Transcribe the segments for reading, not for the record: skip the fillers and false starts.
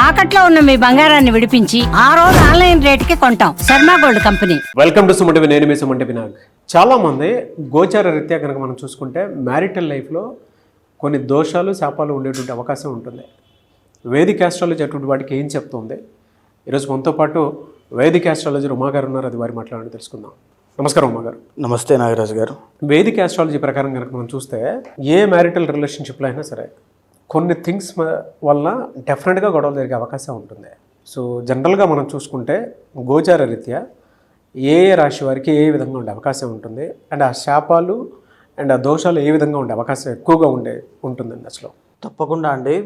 తాకట్లో ఉన్న మీ బంగారాన్ని విడిపించి ఆ రోజు ఆన్లైన్ రేటుకి కొంటాం. Sharma gold company. Welcome to Sumanti. నేను మీ సుమంటి వినాగ్. చాలామంది గోచార రీత్యా కనుక మనం చూసుకుంటే మ్యారిటల్ లైఫ్లో కొన్ని దోషాలు శాపాలు ఉండేటువంటి అవకాశం ఉంటుంది. వేదిక్ ఆస్ట్రాలజీ అటువంటి వాటికి ఏం చెప్తుంది? ఈరోజు మనతో పాటు వేదిక్ ఆస్ట్రాలజీ ఉమాగారు ఉన్నారు. అది వారి మాట్లాడాలని తెలుసుకుందాం. నమస్కారం ఉమాగారు. నమస్తే నాగరాజు గారు. వేదిక్ ఆస్ట్రాలజీ ప్రకారం కనుక మనం చూస్తే ఏ మ్యారిటల్ రిలేషన్షిప్లో అయినా సరే కొన్ని థింగ్స్ వల్ల డెఫినెట్గా గొడవలు జరిగే అవకాశం ఉంటుంది. సో జనరల్గా మనం చూసుకుంటే గోచార రీత్యా ఏ రాశి వారికి ఏ విధంగా ఉండే అవకాశం ఉంటుంది, అండ్ ఆ శాపాలు అండ్ ఆ దోషాలు ఏ విధంగా ఉండే అవకాశం ఎక్కువగా ఉంటుందండి అసలు? తప్పకుండా అండి.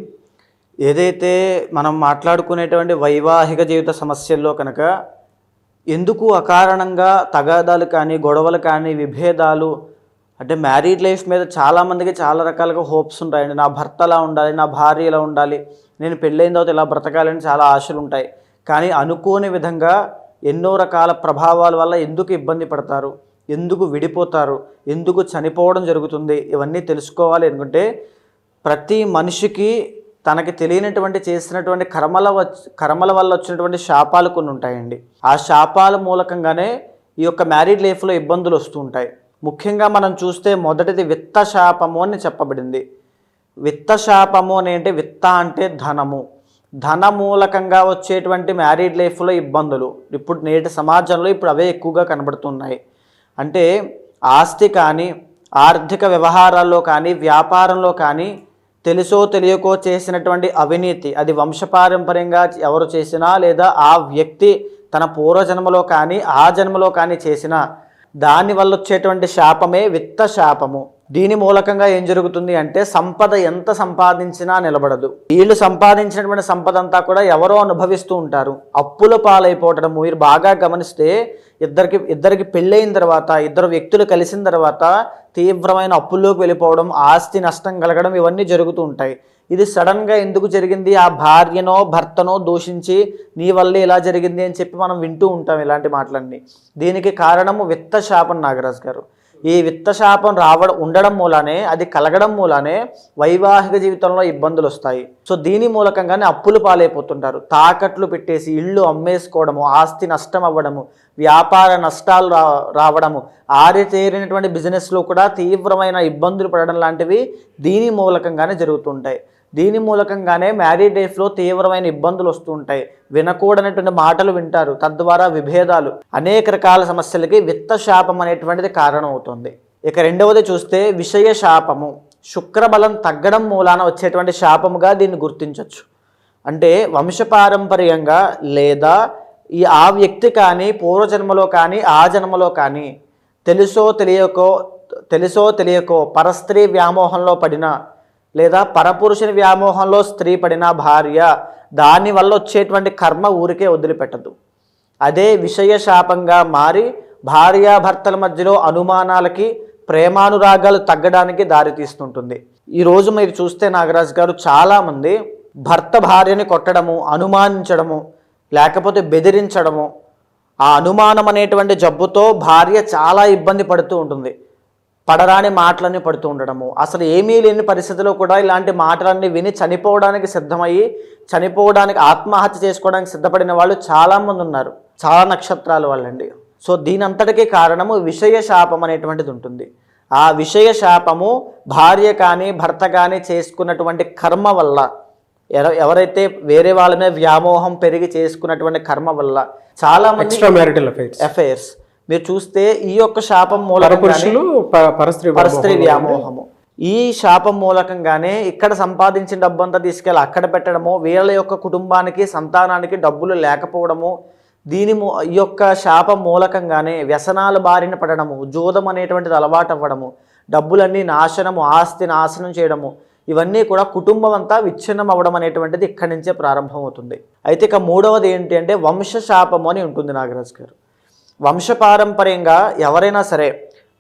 ఏదైతే మనం మాట్లాడుకునేటువంటి వైవాహిక జీవిత సమస్యల్లో కనుక ఎందుకు అకారణంగా తగాదాలు కానీ గొడవలు కానీ విభేదాలు అంటే మ్యారీడ్ లైఫ్ మీద చాలామందికి చాలా రకాలుగా హోప్స్ ఉంటాయండి. నా భర్త ఎలా ఉండాలి, నా భార్య ఎలా ఉండాలి, నేను పెళ్ళైన తర్వాత ఇలా బ్రతకాలని చాలా ఆశలు ఉంటాయి. కానీ అనుకోని విధంగా ఎన్నో రకాల ప్రభావాల వల్ల ఎందుకు ఇబ్బంది పడతారు, ఎందుకు విడిపోతారు, ఎందుకు చనిపోవడం జరుగుతుంది, ఇవన్నీ తెలుసుకోవాలి అనుకుంటే ప్రతి మనిషికి తనకి తెలియనటువంటి చేసినటువంటి కర్మల వల్ల వచ్చినటువంటి శాపాలు కొన్ని ఉంటాయండి. ఆ శాపాల మూలకంగానే ఈ యొక్క మ్యారీడ్ లైఫ్లో ఇబ్బందులు వస్తూ ఉంటాయి. ముఖ్యంగా మనం చూస్తే మొదటిది విత్త శాపము అని చెప్పబడింది. విత్త శాపము అని అంటే విత్త అంటే ధనము. ధన మూలకంగా వచ్చేటువంటి మ్యారీడ్ లైఫ్లో ఇబ్బందులు ఇప్పుడు నేటి సమాజంలో ఇప్పుడు అవే ఎక్కువగా కనబడుతున్నాయి. అంటే ఆస్తి కానీ ఆర్థిక వ్యవహారాల్లో కానీ వ్యాపారంలో కానీ తెలుసో తెలియకో చేసినటువంటి అవినీతి, అది వంశపారంపర్యంగా ఎవరు చేసినా లేదా ఆ వ్యక్తి తన పూర్వజన్మలో కానీ ఆ జన్మలో కానీ చేసినా దానివల్ల వచ్చేటువంటి శాపమే విత్త శాపము. దీని మూలకంగా ఏం జరుగుతుంది అంటే సంపద ఎంత సంపాదించినా నిలబడదు. వీళ్ళు సంపాదించినటువంటి సంపద అంతా కూడా ఎవరో అనుభవిస్తూ ఉంటారు. అప్పుల పాలైపోవటం మీరు బాగా గమనిస్తే ఇద్దరికి పెళ్ళైన తర్వాత ఇద్దరు వ్యక్తులు కలిసిన తర్వాత తీవ్రమైన అప్పుల్లోకి వెళ్ళిపోవడం, ఆస్తి నష్టం కలగడం ఇవన్నీ జరుగుతూ ఉంటాయి. ఇది సడన్గా ఎందుకు జరిగింది, ఆ భార్యనో భర్తనో దూషించి నీ వల్లే ఇలా జరిగింది అని చెప్పి మనం వింటూ ఉంటాం ఇలాంటి మాటలన్నీ. దీనికి కారణము విత్త శాపం నాగరాజు గారు. ఈ విత్త శాపం ఉండడం మూలానే, అది కలగడం మూలానే వైవాహిక జీవితంలో ఇబ్బందులు వస్తాయి. సో దీని మూలకంగానే అప్పులు పాలైపోతుంటారు. తాకట్లు పెట్టేసి ఇళ్ళు అమ్మేసుకోవడము, ఆస్తి నష్టం అవ్వడము, వ్యాపార నష్టాలు రావడము, ఆరితేరినటువంటి బిజినెస్లో కూడా తీవ్రమైన ఇబ్బందులు పడడం లాంటివి దీని మూలకంగానే జరుగుతుంటాయి. దీని మూలకంగానే మ్యారీడ్ లైఫ్లో తీవ్రమైన ఇబ్బందులు వస్తూ ఉంటాయి. వినకూడనటువంటి మాటలు వింటారు, తద్వారా విభేదాలు, అనేక రకాల సమస్యలకి విత్త శాపం అనేటువంటిది కారణం అవుతుంది. ఇక రెండవది చూస్తే విషయ శాపము. శుక్రబలం తగ్గడం మూలాన వచ్చేటువంటి శాపముగా దీన్ని గుర్తించవచ్చు. అంటే వంశపారంపర్యంగా లేదా ఆ వ్యక్తి కానీ పూర్వజన్మలో కానీ ఆ జన్మలో కానీ తెలుసో తెలియకో పరస్త్రీ వ్యామోహంలో పడిన లేదా పరపురుషుని వ్యామోహంలో స్త్రీ పడిన భార్య, దానివల్ల వచ్చేటువంటి కర్మ ఊరికే వదిలిపెట్టదు. అదే విషయ శాపంగా మారి భార్యాభర్తల మధ్యలో అనుమానాలకి ప్రేమానురాగాలు తగ్గడానికి దారితీస్తుంటుంది. ఈరోజు మీరు చూస్తే నాగరాజు గారు చాలామంది భర్త భార్యని కొట్టడము, అనుమానించడము, లేకపోతే బెదిరించడము, ఆ అనుమానం అనేటువంటి జబ్బుతో భార్య చాలా ఇబ్బంది పడుతూ ఉంటుంది. పడరాని మాటలన్నీ పడుతూ ఉండడము, అసలు ఏమీ లేని పరిస్థితిలో కూడా ఇలాంటి మాటలన్నీ విని చనిపోవడానికి ఆత్మహత్య చేసుకోవడానికి సిద్ధపడిన వాళ్ళు చాలామంది ఉన్నారు. చాలా నక్షత్రాల వాళ్ళండి. సో దీని అంతటికీ కారణము విషయ శాపం అనేటువంటిది ఉంటుంది. ఆ విషయ శాపము భార్య కానీ భర్త కానీ చేసుకున్నటువంటి కర్మ వల్ల, ఎవరైతే వేరే వాళ్ళ మీద వ్యామోహం పెరిగి చేసుకున్నటువంటి కర్మ వల్ల చాలా మంది అఫైర్స్ మీరు చూస్తే ఈ యొక్క శాపం పరస్త్రీ వ్యామోహము, ఈ శాపం మూలకంగానే ఇక్కడ సంపాదించిన డబ్బంతా తీసుకెళ్ళి అక్కడ పెట్టడము, వీళ్ళ యొక్క కుటుంబానికి సంతానానికి డబ్బులు లేకపోవడము, ఈ యొక్క శాపం మూలకంగానే వ్యసనాల బారిన పడడము, జూదం అనేటువంటిది అలవాటు అవ్వడము, డబ్బులన్నీ నాశనము, ఆస్తి నాశనం చేయడము, ఇవన్నీ కూడా కుటుంబం అంతా విచ్ఛిన్నం అవ్వడం అనేటువంటిది ఇక్కడి నుంచే ప్రారంభమవుతుంది. అయితే ఇక మూడవది ఏంటి అంటే వంశ శాపము అని ఉంటుంది నాగరాజు గారు. వంశపారంపర్యంగా ఎవరైనా సరే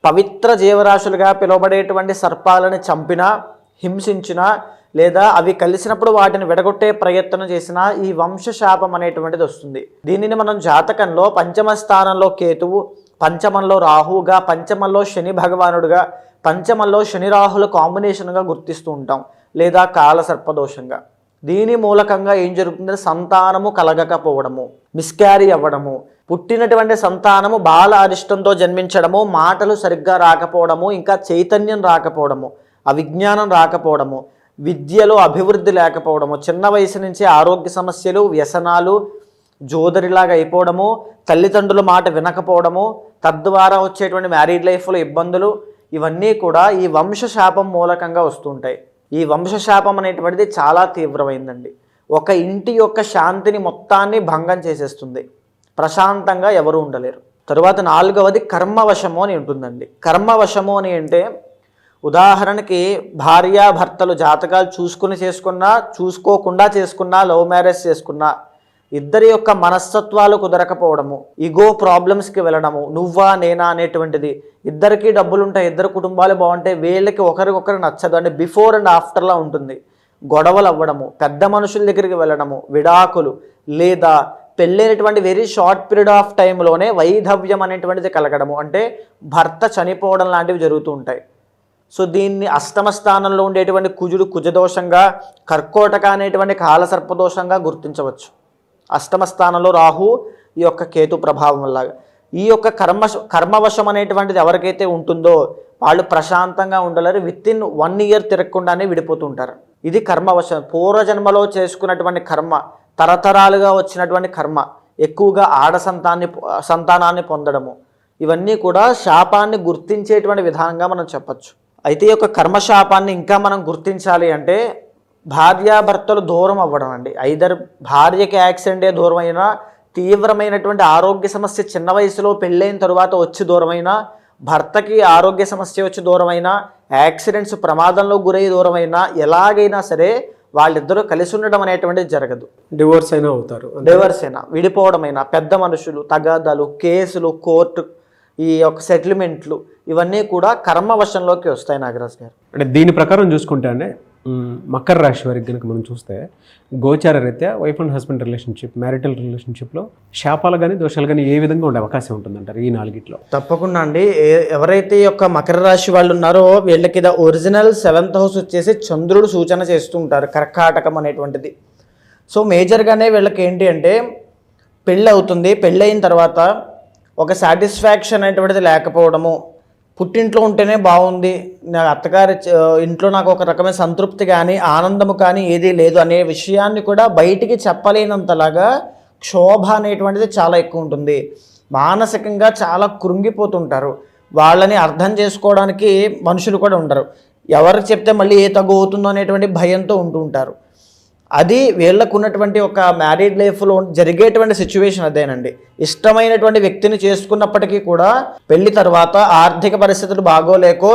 పవిత్ర జీవరాశులుగా పిలువబడేటువంటి సర్పాలను చంపినా, హింసించినా, లేదా అవి కలిసినప్పుడు వాటిని విడగొట్టే ప్రయత్నం చేసినా ఈ వంశశాపం అనేటువంటిది వస్తుంది. దీనిని మనం జాతకంలో పంచమ స్థానంలో కేతువు, పంచమంలో రాహువుగా, పంచమంలో శని భగవానుడుగా, పంచమంలో శని రాహుల కాంబినేషన్గా గుర్తిస్తూ ఉంటాం, లేదా కాల సర్పదోషంగా. దీని మూలకంగా ఏం జరుగుతుందంటే సంతానము కలగకపోవడము, మిస్క్యారీ అవ్వడము, పుట్టినటువంటి సంతానము బాల అరిష్టంతో జన్మించడము, మాటలు సరిగ్గా రాకపోవడము, ఇంకా చైతన్యం రాకపోవడము, అవిజ్ఞానం రాకపోవడము, విద్యలో అభివృద్ధి లేకపోవడము, చిన్న వయసు నుంచి ఆరోగ్య సమస్యలు, వ్యసనాలు, జోదరిలాగా అయిపోవడము, తల్లిదండ్రుల మాట వినకపోవడము, తద్వారా వచ్చేటువంటి మ్యారీడ్ లైఫ్లో ఇబ్బందులు, ఇవన్నీ కూడా ఈ వంశశాపం మూలకంగా వస్తుంటాయి. ఈ వంశశాపం అనేటువంటిది చాలా తీవ్రమైందండి. ఒక ఇంటి యొక్క శాంతిని మొత్తాన్ని భంగం చేసేస్తుంది. ప్రశాంతంగా ఎవరు ఉండలేరు. తరువాత 4వది కర్మవశము అని ఉంటుందండి. కర్మవశము అని అంటే ఉదాహరణకి భార్యాభర్తలు జాతకాలు చూసుకుని చేసుకున్నా, చూసుకోకుండా చేసుకున్నా, లవ్ మ్యారేజ్ చేసుకున్నా, ఇద్దరి యొక్క మనస్తత్వాలు కుదరకపోవడము, ఈగో ప్రాబ్లమ్స్కి వెళ్ళడము, నువ్వా నేనా అనేటువంటిది, ఇద్దరికి డబ్బులు ఉంటాయి, ఇద్దరు కుటుంబాలు బాగుంటాయి, వీళ్ళకి ఒకరికొకరు నచ్చదు అంటే బిఫోర్ అండ్ ఆఫ్టర్లా ఉంటుంది. గొడవలు అవ్వడము, పెద్ద మనుషుల దగ్గరికి వెళ్ళడము, విడాకులు, లేదా పెళ్ళైనటువంటి వెరీ షార్ట్ పీరియడ్ ఆఫ్ టైంలోనే వైధవ్యం అనేటువంటిది కలగడము, అంటే భర్త చనిపోవడం లాంటివి జరుగుతూ ఉంటాయి. సో దీన్ని అష్టమ స్థానంలో ఉండేటువంటి కుజుడు కుజదోషంగా, కర్కోటక అనేటువంటి కాలసర్పదోషంగా గుర్తించవచ్చు. అష్టమ స్థానంలో రాహు, ఈ యొక్క కేతు ప్రభావం వల్ల ఈ యొక్క కర్మవశం అనేటువంటిది ఎవరికైతే ఉంటుందో వాళ్ళు ప్రశాంతంగా ఉండలేరు. Within 1 year తిరగకుండానే విడిపోతుంటారు. ఇది కర్మవశం. పూర్వజన్మలో చేసుకున్నటువంటి కర్మ, తరతరాలుగా వచ్చినటువంటి కర్మ, ఎక్కువగా సంతానాన్ని పొందడము, ఇవన్నీ కూడా శాపాన్ని గుర్తించేటువంటి విధానంగా మనం చెప్పచ్చు. అయితే ఈ యొక్క కర్మశాపాన్ని ఇంకా మనం గుర్తించాలి అంటే భార్యాభర్తలు దూరం అవ్వడం అండి. ఐదర్ భార్యకి యాక్సిడెంటే దూరమైనా, తీవ్రమైనటువంటి ఆరోగ్య సమస్య చిన్న వయసులో పెళ్ళైన తరువాత వచ్చి దూరమైనా, భర్తకి ఆరోగ్య సమస్య వచ్చి దూరమైనా, యాక్సిడెంట్స్ ప్రమాదంలో గురై దూరమైనా, ఎలాగైనా సరే వాళ్ళిద్దరూ కలిసి ఉండడం అనేటువంటిది జరగదు. డివోర్స్ అయినా అవుతారు, డివోర్స్ అయినా, విడిపోవడమైనా, పెద్ద మనుషులు, తగాదాలు, కేసులు, కోర్టు, ఈ యొక్క సెటిల్మెంట్లు, ఇవన్నీ కూడా కర్మవశంలోకి వస్తాయి. నాగరాజ్ గారు, అంటే దీని ప్రకారం చూసుకుంటే అంటే మకర రాశి వారికి కనుక మనం చూస్తే గోచార రీత్యా wife and husband relationship, marital రిలేషన్షిప్లో శాపాలు కానీ దోషాలు కానీ ఏ విధంగా ఉండే అవకాశం ఉంటుందంటారు ఈ 4గిట్లో? తప్పకుండా అండి. ఎవరైతే ఈ యొక్క మకర రాశి వాళ్ళు ఉన్నారో వీళ్ళకి ఒరిజినల్ 7th హౌస్ వచ్చేసి చంద్రుడు సూచన చేస్తూ ఉంటారు, కర్కాటకం అనేటువంటిది. సో మేజర్గానే వీళ్ళకి ఏంటి అంటే పెళ్ళి అవుతుంది, పెళ్ళి అయిన తర్వాత ఒక సాటిస్ఫాక్షన్ అనేటువంటిది లేకపోవడము, పుట్టింట్లో ఉంటేనే బాగుంది, నా అత్తగారి ఇంట్లో నాకు ఒక రకమైన సంతృప్తి కానీ ఆనందము కానీ ఏదీ లేదు అనే విషయాన్ని కూడా బయటికి చెప్పలేనంతలాగా క్షోభ అనేటువంటిది చాలా ఎక్కువ ఉంటుంది. మానసికంగా చాలా కృంగిపోతుంటారు. వాళ్ళని అర్థం చేసుకోవడానికి మనుషులు కూడా ఉండరు. ఎవరికి చెప్తే మళ్ళీ ఏ తగ్గు అవుతుందో అనేటువంటి భయంతో ఉంటూ ఉంటారు. అది వీళ్ళకు ఉన్నటువంటి ఒక మ్యారీడ్ లైఫ్లో జరిగేటువంటి సిచ్యువేషన్ అదేనండి. ఇష్టమైనటువంటి వ్యక్తిని చేసుకున్నప్పటికీ కూడా పెళ్లి తర్వాత ఆర్థిక పరిస్థితులు బాగోలేకో,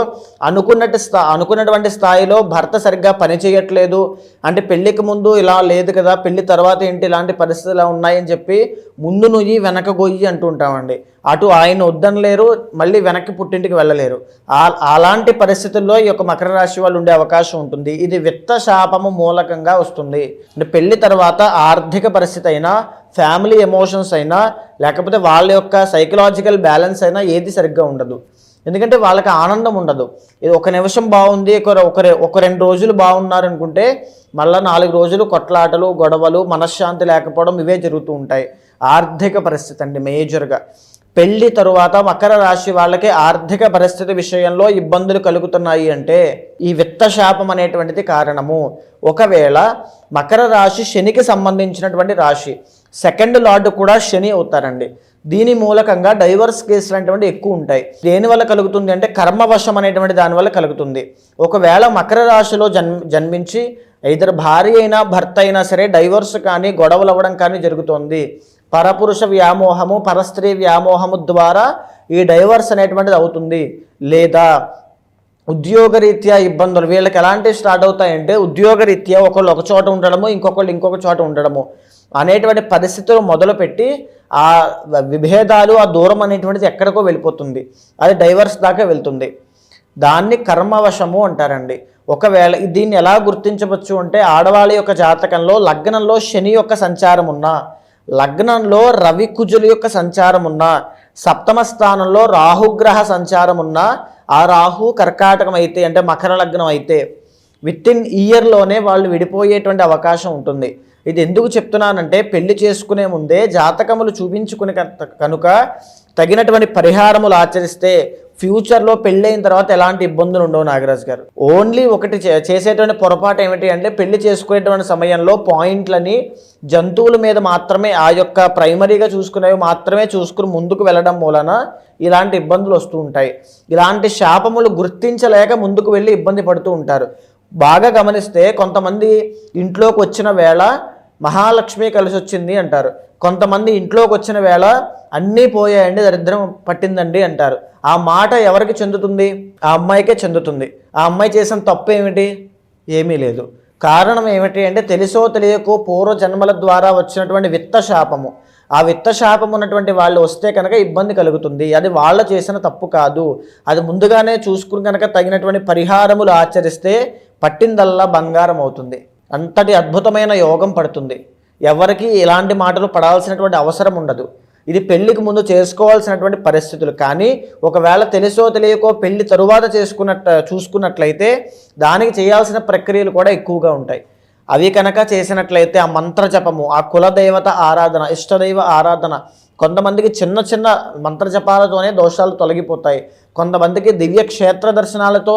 అనుకున్నటువంటి స్థాయిలో భర్త సరిగ్గా పని చేయట్లేదు అంటే, పెళ్లికి ముందు ఇలా లేదు కదా, పెళ్లి తర్వాత ఏంటి ఇలాంటి పరిస్థితులు ఉన్నాయని చెప్పి ముందు నుయ్యి వెనక గొయ్యి అంటూ ఉంటామండి. అటు ఆయన వద్దనలేరు, మళ్ళీ వెనక్కి పుట్టింటికి వెళ్ళలేరు. అలాంటి పరిస్థితుల్లో ఈ యొక్క మకర రాశి వాళ్ళు ఉండే అవకాశం ఉంటుంది. ఇది విత్త శాపము మూలకంగా వస్తుంది. అంటే పెళ్లి తర్వాత ఆర్థిక పరిస్థితి అయినా, ఫ్యామిలీ ఎమోషన్స్ అయినా, లేకపోతే వాళ్ళ యొక్క సైకలాజికల్ బ్యాలెన్స్ అయినా ఏది సరిగ్గా ఉండదు. ఎందుకంటే వాళ్ళకి ఆనందం ఉండదు. ఇది ఒక నిమిషం బాగుంది, ఒక 2 రోజులు బాగున్నారు అనుకుంటే మళ్ళీ 4 రోజులు కొట్లాటలు, గొడవలు, మనశ్శాంతి లేకపోవడం ఇవే జరుగుతూ ఉంటాయి. ఆర్థిక పరిస్థితి అండి మేజర్గా. పెళ్లి తరువాత మకర రాశి వాళ్ళకి ఆర్థిక పరిస్థితి విషయంలో ఇబ్బందులు కలుగుతున్నాయి అంటే ఈ విత్త శాపం అనేటువంటిది కారణము. ఒకవేళ మకర రాశి శనికి సంబంధించినటువంటి రాశి, 2nd లార్డ్ కూడా శని అవుతారండి. దీని మూలకంగా డైవర్స్ కేసులు అనేటువంటి ఎక్కువ ఉంటాయి. దేనివల్ల కలుగుతుంది అంటే కర్మవశం అనేటువంటి దానివల్ల కలుగుతుంది. ఒకవేళ మకర రాశిలో జన్మించి ఇద్దరు భార్య అయినా భర్త అయినా సరే డైవర్స్ కానీ గొడవలు అవ్వడం కానీ జరుగుతుంది. పరపురుష వ్యామోహము, పరస్త్రీ వ్యామోహము ద్వారా ఈ డైవర్స్ అనేటువంటిది అవుతుంది. లేదా ఉద్యోగరీత్యా ఇబ్బందులు, వీళ్ళకి ఎలాంటివి స్టార్ట్ అవుతాయంటే ఉద్యోగరీత్యా ఒకళ్ళు ఒక చోట ఉండడము, ఇంకొకళ్ళు ఇంకొక చోట ఉండడము అనేటువంటి పరిస్థితులు మొదలుపెట్టి ఆ విభేదాలు, ఆ దూరం అనేటువంటిది ఎక్కడికో వెళ్ళిపోతుంది. అది డైవర్స్ దాకా వెళ్తుంది. దాన్ని కర్మవశము అంటారండి. ఒకవేళ దీన్ని ఎలా గుర్తించవచ్చు అంటే ఆడవాళ్ళ యొక్క జాతకంలో లగ్నంలో శని యొక్క సంచారం ఉన్నా, లగ్నంలో రవి కుజుల యొక్క సంచారం ఉన్నా, 7వ స్థానంలో రాహుగ్రహ సంచారం ఉన్నా, ఆ రాహు కర్కాటకం అయితే అంటే మకర లగ్నం అయితే, విత్ ఇన్ ఇయర్లోనే వాళ్ళు విడిపోయేటువంటి అవకాశం ఉంటుంది. ఇది ఎందుకు చెప్తున్నానంటే పెళ్లి చేసుకునే ముందే జాతకములు చూపించుకుని కనుక తగినటువంటి పరిహారములు ఆచరిస్తే ఫ్యూచర్లో పెళ్ళైన తర్వాత ఎలాంటి ఇబ్బందులు ఉండవు నాగరాజ్ గారు. ఓన్లీ ఒకటి చేసేటువంటి పొరపాటు ఏమిటి అంటే పెళ్లి చేసుకునేటువంటి సమయంలో పాయింట్లని జంతువుల మీద మాత్రమే ఆ యొక్క ప్రైమరీగా చూసుకునేవి మాత్రమే చూసుకుని ముందుకు వెళ్ళడం మూలన ఇలాంటి ఇబ్బందులు వస్తూ ఉంటాయి. ఇలాంటి శాపములు గుర్తించలేక ముందుకు వెళ్ళి ఇబ్బంది పడుతూ ఉంటారు. బాగా గమనిస్తే కొంతమంది ఇంట్లోకి వచ్చిన వేళ మహాలక్ష్మి కలిసి వచ్చింది అంటారు, కొంతమంది ఇంట్లోకి వచ్చిన వేళ అన్నీ పోయాయండి దరిద్రం పట్టిందండి అంటారు. ఆ మాట ఎవరికి చెందుతుంది? ఆ అమ్మాయికే చెందుతుంది. ఆ అమ్మాయి చేసిన తప్పు ఏమిటి? ఏమీ లేదు. కారణం ఏమిటి అంటే తెలుసో తెలియకో పూర్వ జన్మల ద్వారా వచ్చినటువంటి విత్త శాపము. ఆ విత్త శాపం ఉన్నటువంటి వాళ్ళు వస్తే కనుక ఇబ్బంది కలుగుతుంది. అది వాళ్ళ చేసిన తప్పు కాదు. అది ముందుగానే చూసుకుని కనుక తగినటువంటి పరిహారములు ఆచరిస్తే పట్టిందల్లా బంగారం అవుతుంది. అంతటి అద్భుతమైన యోగం పడుతుంది. ఎవరికి ఇలాంటి మాటలు పడాల్సినటువంటి అవసరం ఉండదు. ఇది పెళ్లికి ముందు చేసుకోవాల్సినటువంటి పరిస్థితులు. కానీ ఒకవేళ తెలుసో తెలియకో పెళ్లి తరువాత చూసుకున్నట్లయితే దానికి చేయాల్సిన ప్రక్రియలు కూడా ఎక్కువగా ఉంటాయి. అవి కనుక చేసినట్లయితే ఆ మంత్ర జపము, ఆ కులదేవత ఆరాధన, ఇష్టదైవ ఆరాధన, కొంతమందికి చిన్న చిన్న మంత్ర జపాలతోనే దోషాలు తొలగిపోతాయి. కొంతమందికి దివ్య క్షేత్ర దర్శనాలతో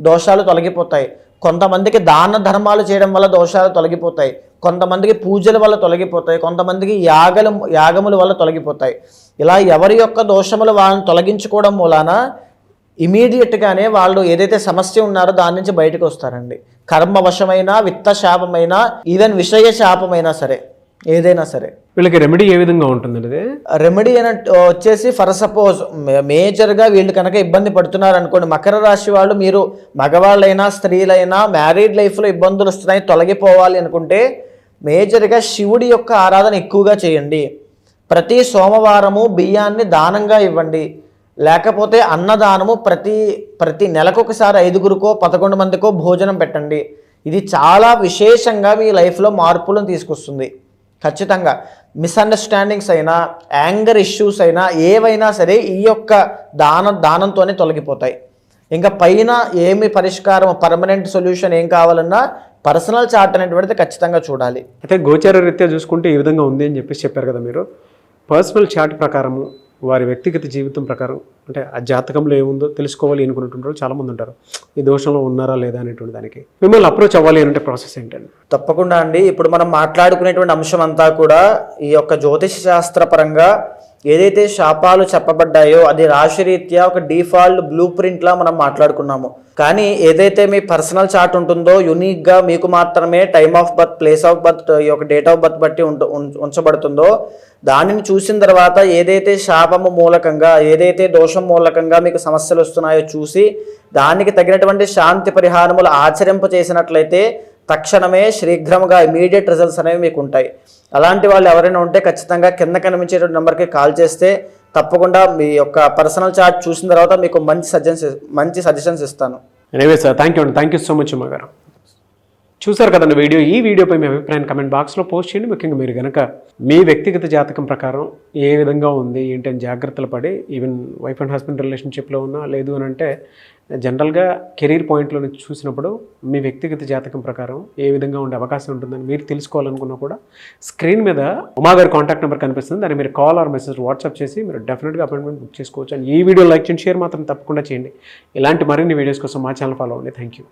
దోషాలు తొలగిపోతాయి. కొంతమందికి దాన ధర్మాలు చేయడం వల్ల దోషాలు తొలగిపోతాయి. కొంతమందికి పూజల వల్ల తొలగిపోతాయి. కొంతమందికి యాగముల వల్ల తొలగిపోతాయి. ఇలా ఎవరి యొక్క దోషములు వాళ్ళని తొలగించుకోవడం మూలాన ఇమీడియట్గానే వాళ్ళు ఏదైతే సమస్య ఉన్నారో దాని నుంచి బయటకు వస్తారండి. కర్మవశమైనా, విత్త శాపమైనా, ఈవెన్ విషయ శాపమైనా సరే, ఏదైనా సరే. వీళ్ళకి రెమెడీ ఏ విధంగా ఉంటుందండి? రెమెడీ అని వచ్చేసి ఫర్ సపోజ్ మేజర్గా వీళ్ళు కనుక ఇబ్బంది పడుతున్నారు అనుకోండి, మకర రాశి వాళ్ళు, మీరు మగవాళ్ళైనా స్త్రీలైనా మ్యారీడ్ లైఫ్లో ఇబ్బందులు వస్తున్నాయి తొలగిపోవాలి అనుకుంటే మేజర్గా శివుడి యొక్క ఆరాధన ఎక్కువగా చేయండి. ప్రతి సోమవారము బియ్యాన్ని దానంగా ఇవ్వండి. లేకపోతే అన్నదానము ప్రతి నెలకొకసారి 5గురికో 11 మందికో భోజనం పెట్టండి. ఇది చాలా విశేషంగా మీ లైఫ్లో మార్పులను తీసుకొస్తుంది. ఖచ్చితంగా మిస్అండర్స్టాండింగ్స్ అయినా, యాంగర్ ఇష్యూస్ అయినా, ఏవైనా సరే ఈ యొక్క దానంతోనే తొలగిపోతాయి. ఇంకా పైన ఏమి పరిష్కారం, పర్మనెంట్ సొల్యూషన్ ఏం కావాలన్నా పర్సనల్ చార్ట్ అనేటువంటిది ఖచ్చితంగా చూడాలి. అయితే గోచార రీత్యా చూసుకుంటే ఈ విధంగా ఉంది అని చెప్పారు కదా మీరు. పర్సనల్ చార్ట్ ప్రకారము వారి వ్యక్తిగత జీవితం ప్రకారం అంటే ఆ జాతకంలో ఏముందో తెలుసుకోవాలి అనుకున్నటువంటి చాలామంది ఉంటారు. ఈ దోషంలో ఉన్నారా లేదా అనేటువంటి దానికి మిమ్మల్ని అప్రోచ్ అవ్వాలి అంటే ప్రాసెస్ ఏంటండి? తప్పకుండా అండి. ఇప్పుడు మనం మాట్లాడుకునేటువంటి అంశం అంతా కూడా ఈ యొక్క జ్యోతిష శాస్త్రపరంగా ఏదైతే శాపాలు చెప్పబడ్డాయో అది రాశిరీత్యా ఒక డిఫాల్ట్ బ్లూ ప్రింట్లా మనం మాట్లాడుకున్నాము. కానీ ఏదైతే మీ పర్సనల్ చార్ట్ ఉంటుందో యూనిక్గా మీకు మాత్రమే time of birth, place of birth, ఈ యొక్క డేట్ ఆఫ్ బర్త్ బట్టి ఉంచబడుతుందో దానిని చూసిన తర్వాత ఏదైతే శాపము మూలకంగా, ఏదైతే దోషం మూలకంగా మీకు సమస్యలు వస్తున్నాయో చూసి దానికి తగినటువంటి శాంతి పరిహారములు ఆచరింప చేసినట్లయితే తక్షణమే శీఘ్రముగా ఇమీడియట్ రిజల్ట్స్ అనేవి మీకు ఉంటాయి. అలాంటి వాళ్ళు ఎవరైనా ఉంటే ఖచ్చితంగా కింద కనిపించేటువంటి నెంబర్కి కాల్ చేస్తే తప్పకుండా మీ యొక్క పర్సనల్ చార్ట్ చూసిన తర్వాత మీకు మంచి సజెషన్స్ ఇస్తాను. Anyway sir, thank you so much అమ్మ గారు. చూసారు కదండి వీడియో. ఈ వీడియోపై మీ అభిప్రాయాన్ని కమెంట్ బాక్స్లో పోస్ట్ చేయండి. ముఖ్యంగా మీరు కనుక మీ వ్యక్తిగత జాతకం ప్రకారం ఏ విధంగా ఉంది ఏంటి అని జాగ్రత్తలు పడి, ఈవెన్ వైఫ్ అండ్ హస్బెండ్ రిలేషన్షిప్లో ఉన్నా లేదు అని అంటే జనరల్గా కెరీర్ పాయింట్లో నుంచి చూసినప్పుడు మీ వ్యక్తిగత జాతకం ప్రకారం ఏ విధంగా ఉండే అవకాశం ఉంటుందని మీరు తెలుసుకోవాలనుకున్నా కూడా స్క్రీన్ మీద ఉమా గారి కాంటాక్ట్ నెంబర్ కనిపిస్తుంది. దాన్ని మీరు కాల్ ఆర్ మెసేజ్ వాట్సాప్ చేసి మీరు డెఫినెట్గా అపాయింట్మెంట్ బుక్ చేసుకోవచ్చు. అండ్ ఈ వీడియో లైక్ చేయండి, షేర్ మాత్రం తప్పకుండా చేయండి. ఇలాంటి మరిన్ని వీడియోస్ కోసం మా ఛానల్ ఫాలో అవ్వండి. Thank you.